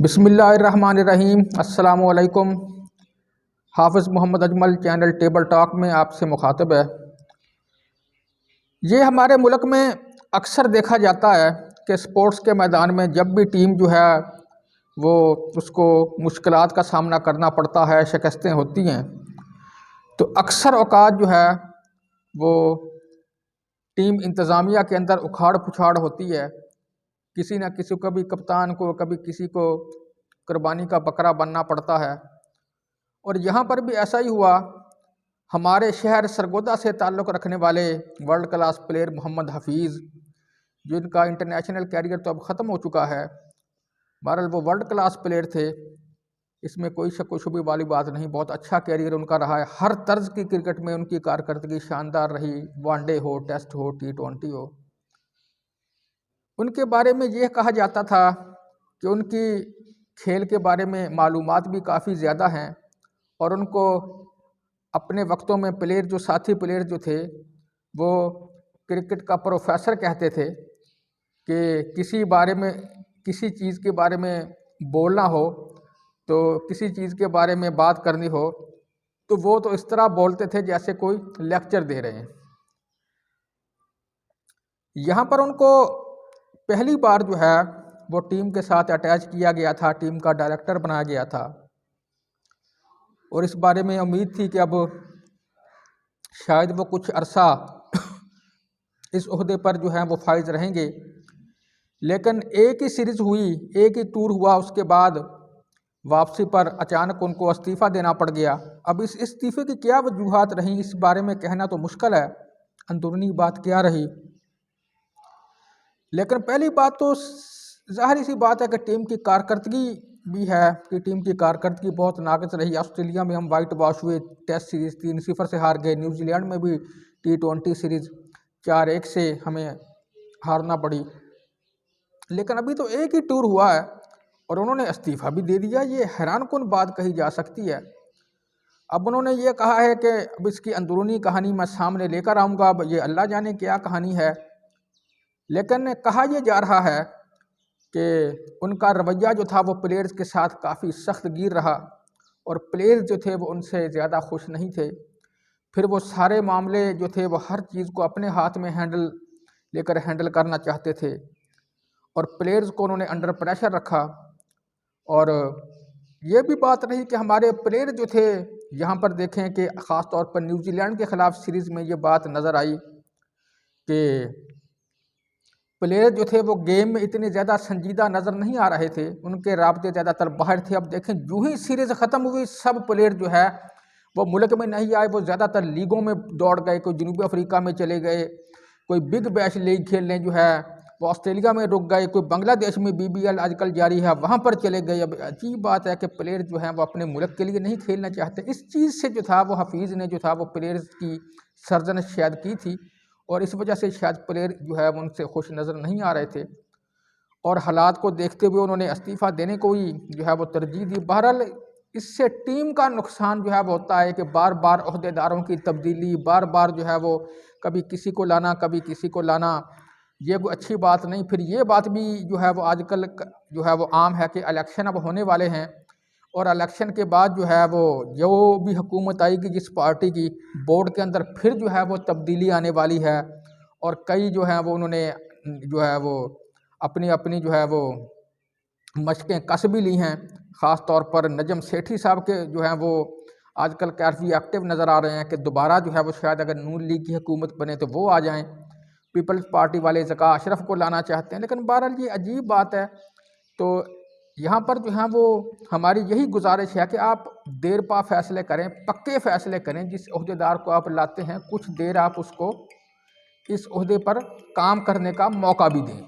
बिस्मिल्लाहिर्रहमानिर्रहीम। अस्सलामुअलैकुम। Hafiz Mohammad Ajmal channel Table Talk में आपसे मुखातब है। ये हमारे मुल्क में अक्सर देखा जाता है कि स्पोर्ट्स के मैदान में जब भी टीम जो है वो उसको मुश्किलात का सामना करना पड़ता है, शिकस्तें होती हैं, तो अक्सर औकात जो है वो टीम इंतज़ामिया के अंदर उखाड़ पुछाड़ होती है। किसी न किसी को, कभी कप्तान को, कभी किसी को कुर्बानी का बकरा बनना पड़ता है। और यहाँ पर भी ऐसा ही हुआ। हमारे शहर सरगोदा से ताल्लुक़ रखने वाले world class player Mohammad Hafeez, जिनका इंटरनेशनल कैरियर तो अब ख़त्म हो चुका है, बहरहाल वो वर्ल्ड क्लास प्लेयर थे, इसमें कोई शक व शुबे वाली बात नहीं। बहुत अच्छा कैरियर उनका रहा है। हर तर्ज की क्रिकेट में उनकी कारकर्दगी शानदार रही, वनडे हो, टेस्ट हो, T20 हो। उनके बारे में यह कहा जाता था कि उनकी खेल के बारे में मालूमात भी काफ़ी ज़्यादा हैं और उनको अपने वक्तों में प्लेयर जो साथी प्लेयर जो थे वो क्रिकेट का प्रोफेसर कहते थे कि किसी चीज़ के बारे में बोलना हो, तो किसी चीज़ के बारे में बात करनी हो तो वो तो इस तरह बोलते थे जैसे कोई लेक्चर दे रहे हैं। यहाँ पर उनको पहली बार जो है वो टीम के साथ अटैच किया गया था, टीम का डायरेक्टर बनाया गया था और इस बारे में उम्मीद थी कि अब शायद वो कुछ अरसा इस ओहदे पर जो है वो फाइज रहेंगे। लेकिन एक ही सीरीज़ हुई, एक ही टूर हुआ, उसके बाद वापसी पर अचानक उनको इस्तीफ़ा देना पड़ गया। अब इस इस्तीफ़े की क्या वजूहात रहीं, इस बारे में कहना तो मुश्किल है, अंदरूनी बात क्या रही। लेकिन पहली बात तो ज़ाहिर सी बात है कि टीम की कारकर्दगी भी है कि टीम की कारकर्दगी बहुत नाक़िस रही। ऑस्ट्रेलिया में हम वाइट वॉश हुए, टेस्ट सीरीज़ 3-0 से हार गए। न्यूजीलैंड में भी T20 सीरीज़ 4-1 से हमें हारना पड़ी। लेकिन अभी तो एक ही टूर हुआ है और उन्होंने इस्तीफ़ा भी दे दिया। ये हैरानकुन बात कही जा सकती है। अब उन्होंने ये कहा है कि अब इसकी अंदरूनी कहानी मैं सामने लेकर आऊँगा, अब ये अल्लाह जाने क्या कहानी है। लेकिन कहा यह जा रहा है कि उनका रवैया जो था वो प्लेयर्स के साथ काफ़ी सख्त गिर रहा और प्लेयर्स जो थे वो उनसे ज़्यादा खुश नहीं थे। फिर वो सारे मामले जो थे वो हर चीज़ को अपने हाथ में हैंडल करना चाहते थे और प्लेयर्स को उन्होंने अंडर प्रेशर रखा। और ये भी बात रही कि हमारे प्लेयर जो थे, यहाँ पर देखें कि ख़ास तौर पर न्यूजीलैंड के ख़िलाफ़ सीरीज़ में ये बात नज़र आई कि प्लेयर जो थे वो गेम में इतने ज़्यादा संजीदा नज़र नहीं आ रहे थे, उनके राब्ते ज़्यादातर बाहर थे। अब देखें, जो ही सीरीज़ ख़त्म हुई सब प्लेयर जो है वो मुल्क में नहीं आए, वो ज़्यादातर लीगों में दौड़ गए। कोई जनूबी अफ्रीका में चले गए, कोई बिग बैश लीग खेलने जो है वो ऑस्ट्रेलिया में रुक गए, कोई बांग्लादेश में BBL आजकल जारी है वहाँ पर चले गए। अब अजीब बात है कि प्लेयर जो हैं वो अपने मुल्क के लिए नहीं खेलना चाहते। इस चीज़ से जो था वो हफीज़ ने जो था वो प्लेयर्स की सरजनश शायद की थी और इस वजह से शायद प्लेयर जो है उनसे खुश नज़र नहीं आ रहे थे और हालात को देखते हुए उन्होंने इस्तीफ़ा देने को ही जो है वो तरजीह दी। बहरहाल इससे टीम का नुकसान जो है वो होता है कि बार बार ओहदेदारों की तब्दीली, बार बार जो है वो कभी किसी को लाना कभी किसी को लाना, ये कोई अच्छी बात नहीं। फिर ये बात भी जो है वो आजकल जो है वो आम है कि इलेक्शन अब होने वाले हैं और इलेक्शन के बाद जो है वो जो भी हुकूमत आएगी जिस पार्टी की, बोर्ड के अंदर फिर जो है वो तब्दीली आने वाली है और कई जो है वो उन्होंने जो है वो अपनी अपनी जो है वो मशकें कस भी ली हैं। ख़ास तौर पर नजम सेठी साहब के जो हैं वो आजकल काफ़ी एक्टिव नज़र आ रहे हैं कि दोबारा जो है वो शायद अगर नून लीग की हुकूमत बने तो वो आ जाएं। पीपल्स पार्टी वाले ज़का अशरफ को लाना चाहते हैं। लेकिन बहरहाल ये अजीब बात है। तो यहाँ पर जो है वो हमारी यही गुजारिश है कि आप देर पा फैसले करें, पक्के फ़ैसले करें। जिस ओहदेदार को आप लाते हैं कुछ देर आप उसको इस ओहदे पर काम करने का मौका भी दें।